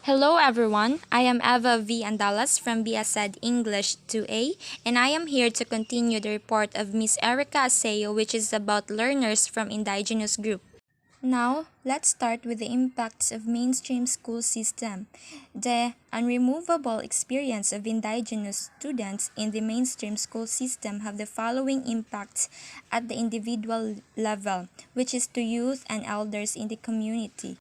Hello everyone, I am Eva V. Andalas from BSED English 2A, and I am here to continue the report of Miss Erica Aseo, which is about learners from Indigenous Group. Now, let's start with the impacts of mainstream school system. The unremovable experience of Indigenous students in the mainstream school system have the following impacts at the individual level, which is to youth and elders in the community.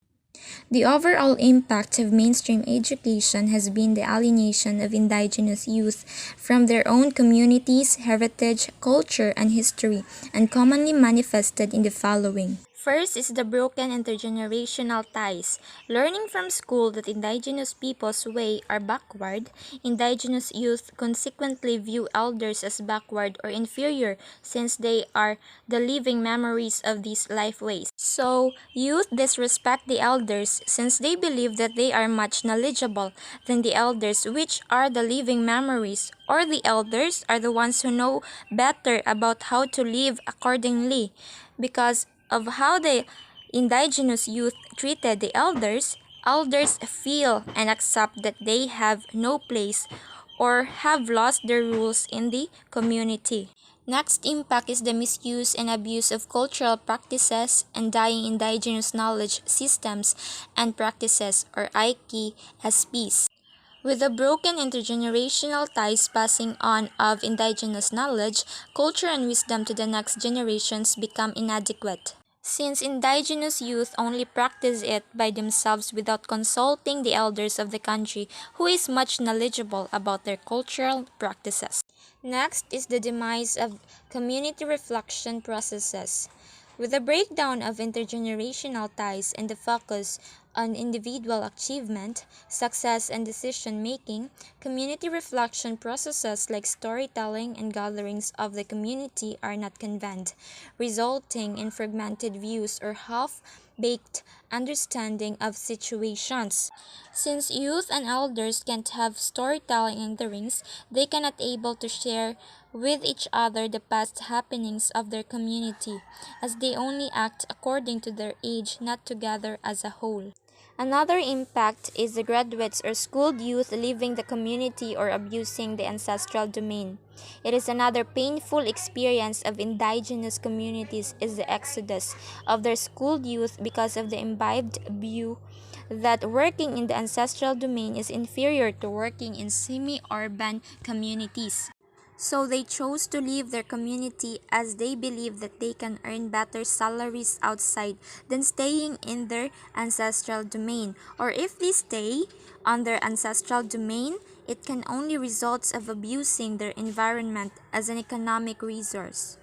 The overall impact of mainstream education has been the alienation of indigenous youth from their own communities, heritage, culture, and history, and commonly manifested in the following. First is the broken intergenerational ties. Learning from school that indigenous people's way are backward, indigenous youth consequently view elders as backward or inferior since they are the living memories of these life ways. So, youth disrespect the elders since they believe that they are much knowledgeable than the elders, which are the living memories, or the elders are the ones who know better about how to live accordingly. Because of how the indigenous youth treated the elders, elders feel and accept that they have no place or have lost their rules in the community. Next impact is the misuse and abuse of cultural practices and dying indigenous knowledge systems and practices, or IKSPs. With the broken intergenerational ties passing on of indigenous knowledge, culture and wisdom to the next generations become inadequate. Since indigenous youth only practice it by themselves without consulting the elders of the country, who is much knowledgeable about their cultural practices. Next is the demise of community reflection processes. With the breakdown of intergenerational ties and the focus on individual achievement, success, and decision making, community reflection processes like storytelling and gatherings of the community are not convened, resulting in fragmented views or half baked understanding of situations. Since youth and elders can't have storytelling gatherings, they cannot able to share with each other the past happenings of their community, as they only act according to their age, not together as a whole. Another impact is the graduates or schooled youth leaving the community or abusing the ancestral domain. It is another painful experience of indigenous communities is the exodus of their schooled youth because of the imbibed view that working in the ancestral domain is inferior to working in semi-urban communities. So they chose to leave their community as they believe that they can earn better salaries outside than staying in their ancestral domain. Or if they stay on their ancestral domain, it can only result of abusing their environment as an economic resource.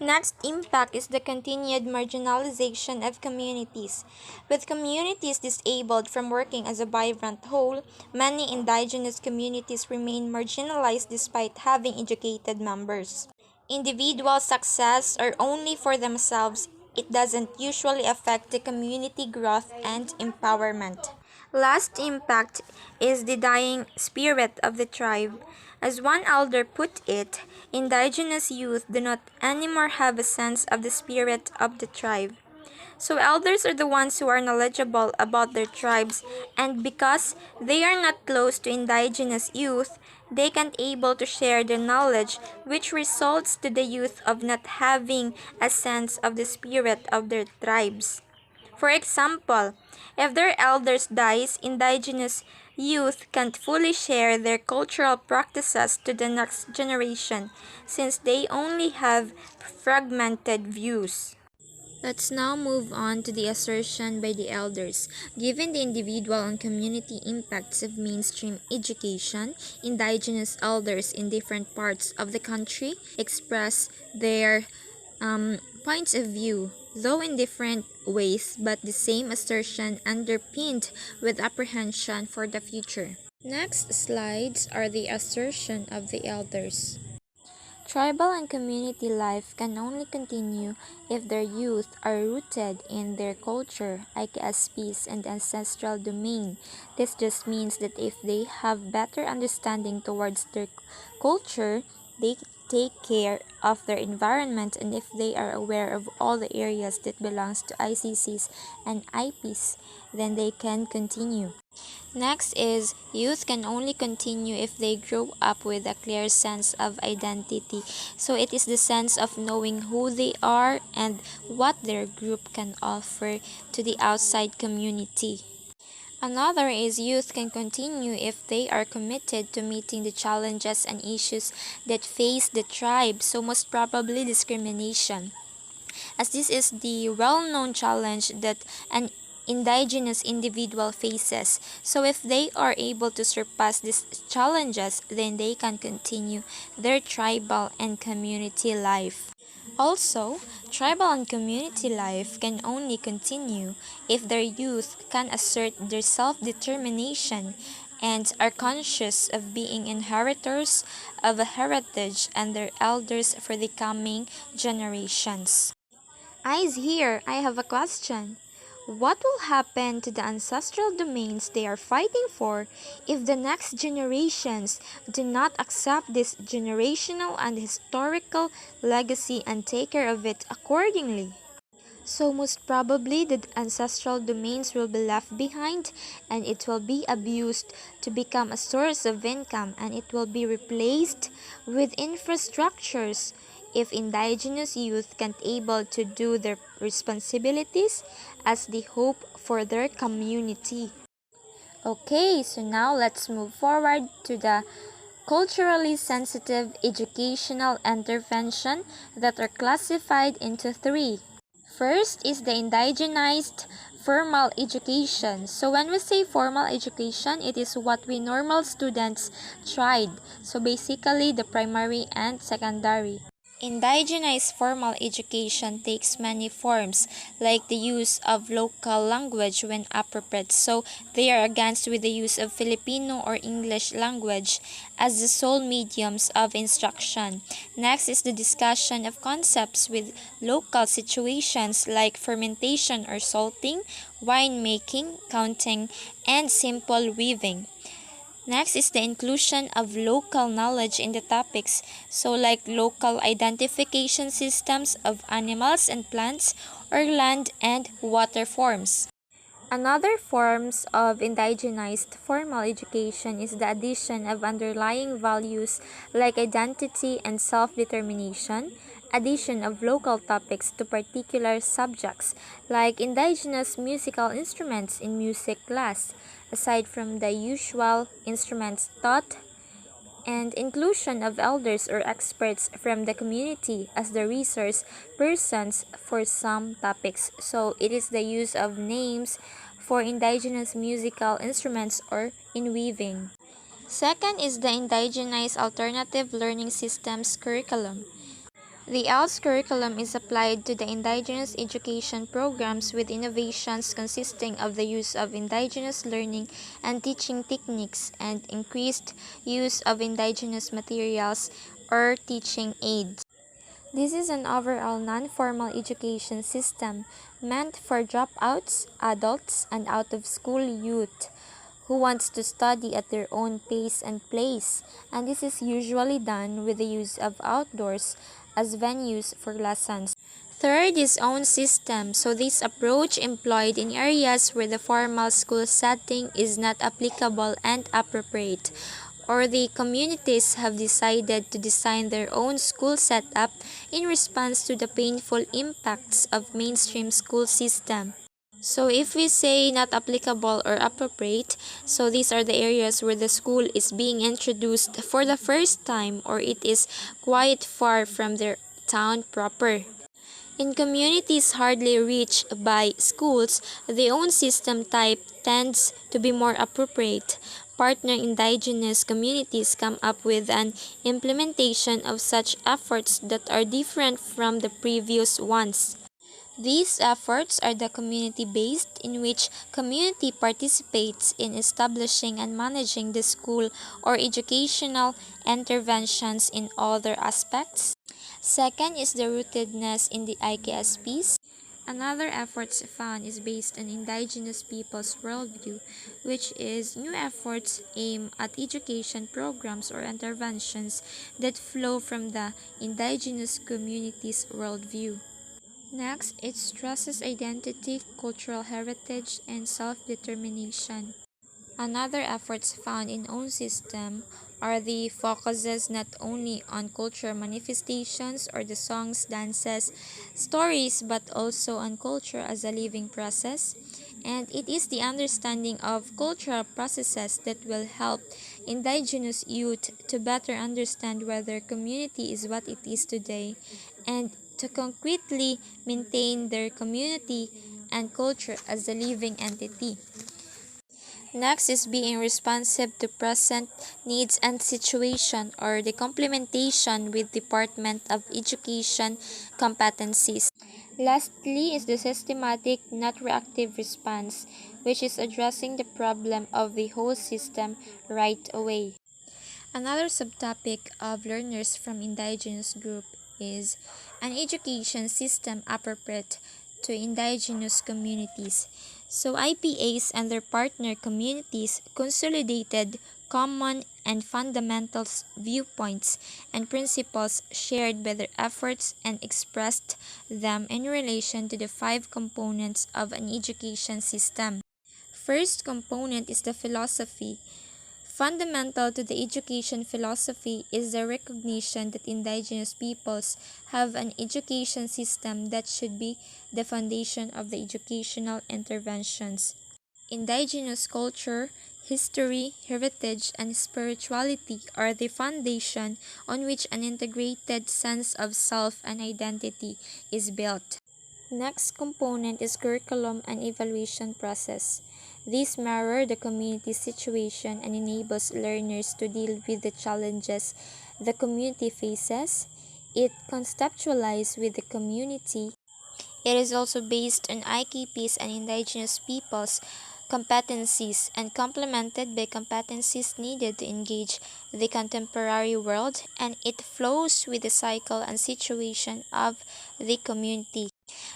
Next impact is the continued marginalization of communities. With communities disabled from working as a vibrant whole, many indigenous communities remain marginalized despite having educated members. Individual success are only for themselves. It doesn't usually affect the community growth and empowerment. Last impact is the dying spirit of the tribe. As one elder put it, indigenous youth do not anymore have a sense of the spirit of the tribe. So elders are the ones who are knowledgeable about their tribes, and because they are not close to indigenous youth, they can't able to share their knowledge, which results to the youth of not having a sense of the spirit of their tribes. For example, if their elders dies, indigenous youth can't fully share their cultural practices to the next generation since they only have fragmented views. Let's now move on to the assertion by the elders. Given the individual and community impacts of mainstream education, indigenous elders in different parts of the country express their points of view, though in different ways, but the same assertion underpinned with apprehension for the future. Next slides are the assertion of the elders. Tribal and community life can only continue if their youth are rooted in their culture, IKSPs, and ancestral domain. This just means that if they have better understanding towards their culture, they take care of their environment and if they are aware of all the areas that belongs to ICCs and IPs, then they can continue. Next is youth can only continue if they grow up with a clear sense of identity. So it is the sense of knowing who they are and what their group can offer to the outside community. Another is youth can continue if they are committed to meeting the challenges and issues that face the tribe, so most probably discrimination, as this is the well-known challenge that an indigenous individual faces. So if they are able to surpass these challenges, then they can continue their tribal and community life. Also, tribal and community life can only continue if their youth can assert their self-determination and are conscious of being inheritors of a heritage and their elders for the coming generations. Eyes here, I have a question. What will happen to the ancestral domains they are fighting for if the next generations do not accept this generational and historical legacy and take care of it accordingly? So most probably the ancestral domains will be left behind and it will be abused to become a source of income and it will be replaced with infrastructures if indigenous youth can't able to do their responsibilities as the hope for their community. Okay, so now let's move forward to the culturally sensitive educational intervention that are classified into three. First is the indigenized formal education. So when we say formal education, it is what we normal students tried. So basically the primary and secondary. Indigenized formal education takes many forms, like the use of local language when appropriate. So they are against with the use of Filipino or English language as the sole mediums of instruction. Next is the discussion of concepts with local situations like fermentation or salting, wine making, counting, and simple weaving. Next is the inclusion of local knowledge in the topics, so like local identification systems of animals and plants or land and water forms. Another forms of indigenized formal education is the addition of underlying values like identity and self-determination, addition of local topics to particular subjects like indigenous musical instruments in music class, aside from the usual instruments taught, and inclusion of elders or experts from the community as the resource persons for some topics. So it is the use of names for indigenous musical instruments or in weaving. Second is the indigenized alternative learning systems curriculum. The ALS curriculum is applied to the indigenous education programs with innovations consisting of the use of indigenous learning and teaching techniques and increased use of indigenous materials or teaching aids. This is an overall non-formal education system meant for dropouts, adults, and out-of-school youth who wants to study at their own pace and place, and this is usually done with the use of outdoors as venues for lessons. Third is own system. So this approach employed in areas where the formal school setting is not applicable and appropriate, or the communities have decided to design their own school setup in response to the painful impacts of mainstream school system. So if we say not applicable or appropriate, so these are the areas where the school is being introduced for the first time or it is quite far from their town proper. In communities hardly reached by schools, the own system type tends to be more appropriate. Partner indigenous communities come up with an implementation of such efforts that are different from the previous ones. These efforts are the community-based, in which community participates in establishing and managing the school or educational interventions in all their aspects. Second is the rootedness in the IKSPs. Another efforts found is based on indigenous people's worldview, which is new efforts aim at education programs or interventions that flow from the indigenous community's worldview. Next, it stresses identity, cultural heritage, and self-determination. Another efforts found in own system are the focuses not only on cultural manifestations or the songs, dances, stories, but also on culture as a living process. And it is the understanding of cultural processes that will help indigenous youth to better understand whether community is what it is today and to concretely maintain their community and culture as a living entity. Next is being responsive to present needs and situation or the complementation with Department of Education competencies. Lastly is the systematic, not reactive response, which is addressing the problem of the whole system right away. Another subtopic of learners from indigenous group is an education system appropriate to indigenous communities. So IPAs and their partner communities consolidated common and fundamental viewpoints and principles shared by their efforts and expressed them in relation to the five components of an education system. First component is the philosophy. Fundamental to the education philosophy is the recognition that indigenous peoples have an education system that should be the foundation of the educational interventions. Indigenous culture, history, heritage, and spirituality are the foundation on which an integrated sense of self and identity is built. Next component is curriculum and evaluation process. These mirror the community situation and enables learners to deal with the challenges the community faces. It conceptualizes with the community. It is also based on IKPs and indigenous peoples competencies and complemented by competencies needed to engage the contemporary world, and it flows with the cycle and situation of the community.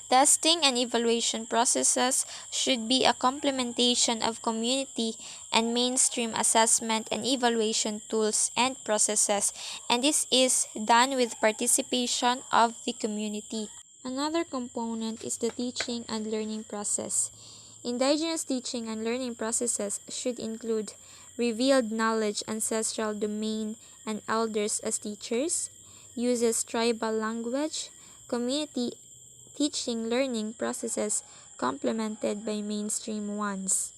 Testing and evaluation processes should be a complementation of community and mainstream assessment and evaluation tools and processes, and this is done with participation of the community. Another component is the teaching and learning process. Indigenous teaching and learning processes should include revealed knowledge, ancestral domain, and elders as teachers, uses tribal language, community teaching learning processes complemented by mainstream ones.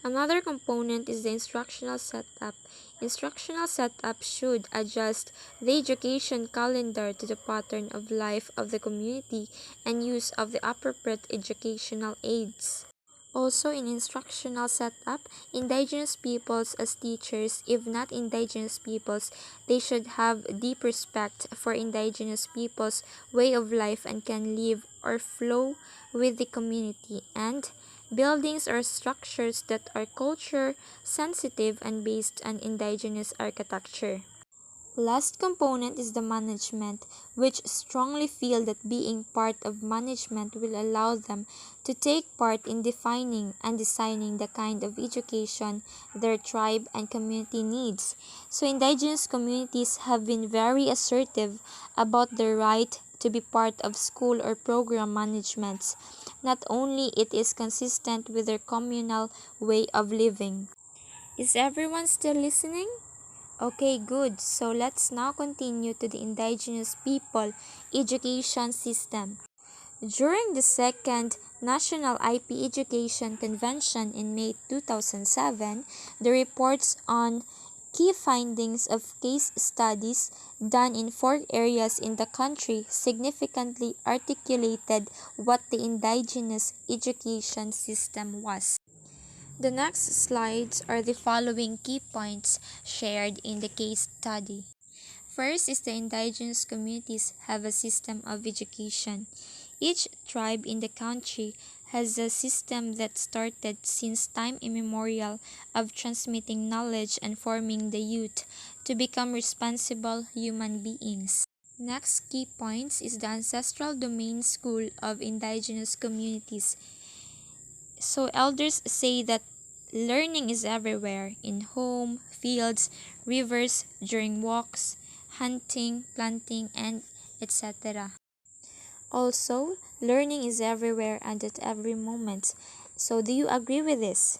Another component is the instructional setup. Instructional setup should adjust the education calendar to the pattern of life of the community and use of the appropriate educational aids. Also in instructional setup, indigenous peoples as teachers, if not indigenous peoples, they should have deep respect for indigenous peoples' way of life and can live or flow with the community, and buildings or structures that are culture sensitive and based on indigenous architecture. Last component is the management, which strongly feel that being part of management will allow them to take part in defining and designing the kind of education their tribe and community needs. So indigenous communities have been very assertive about their right to be part of school or program managements. Not only it is consistent with their communal way of living. Is everyone still listening? Okay, good. So let's now continue to the indigenous people education system. During the second National IP Education Convention in May 2007, the reports on key findings of case studies done in four areas in the country significantly articulated what the indigenous education system was. The next slides are the following key points shared in the case study. First is the indigenous communities have a system of education. Each tribe in the country has a system that started since time immemorial of transmitting knowledge and forming the youth to become responsible human beings. Next key points is the ancestral domain school of indigenous communities. So elders say that learning is everywhere in home, fields, rivers, during walks, hunting, planting, and etc. Also, learning is everywhere and at every moment. So do you agree with this?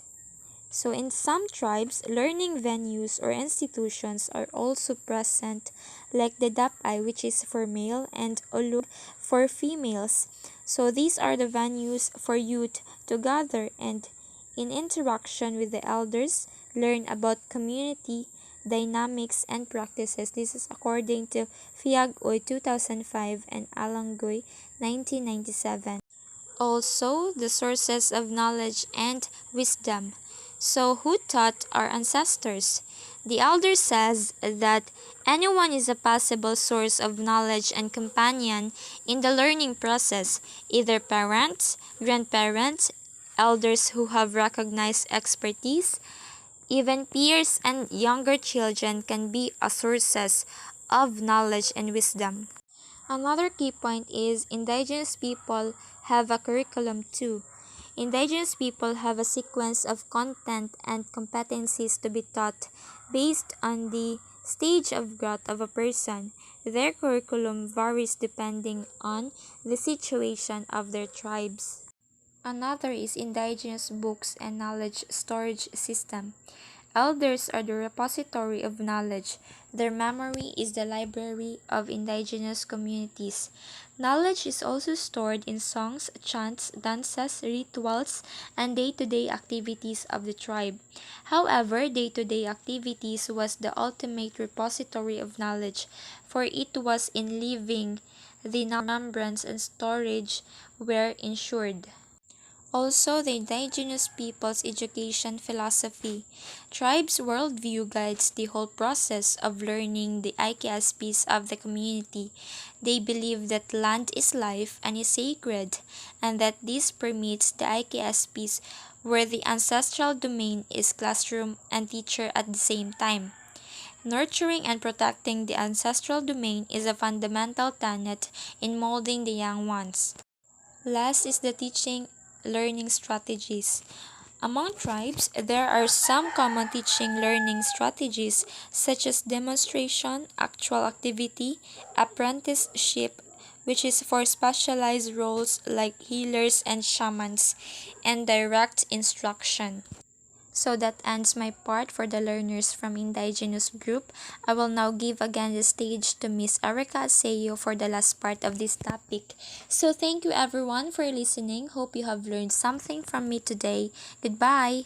So in some tribes, learning venues or institutions are also present, like the Dapai, which is for male, and Olug for females. So these are the venues for youth to gather and, in interaction with the elders, learn about community dynamics and practices. This is according to Fiagoy 2005 and Alangoy 1997. Also, the sources of knowledge and wisdom. So, who taught our ancestors? The elder says that anyone is a possible source of knowledge and companion in the learning process, either parents, grandparents, elders who have recognized expertise, even peers and younger children can be a sources of knowledge and wisdom. Another key point is indigenous people have a curriculum too. Indigenous people have a sequence of content and competencies to be taught based on the stage of growth of a person. Their curriculum varies depending on the situation of their tribes. Another is indigenous books and knowledge storage system. Elders are the repository of knowledge. Their memory is the library of indigenous communities. Knowledge is also stored in songs, chants, dances, rituals, and day-to-day activities of the tribe. However, day-to-day activities was the ultimate repository of knowledge, for it was in living the remembrance and storage were ensured. Also, the indigenous people's education philosophy. Tribes' worldview guides the whole process of learning the IKSPs of the community. They believe that land is life and is sacred, and that this permits the IKSPs where the ancestral domain is classroom and teacher at the same time. Nurturing and protecting the ancestral domain is a fundamental tenet in molding the young ones. Last is the teaching learning strategies. Among tribes, there are some common teaching learning strategies such as demonstration, actual activity, apprenticeship, which is for specialized roles like healers and shamans, and direct instruction. So that ends my part for the learners from Indigenous Group. I will now give again the stage to Miss Erica Aseo for the last part of this topic. So thank you everyone for listening. Hope you have learned something from me today. Goodbye!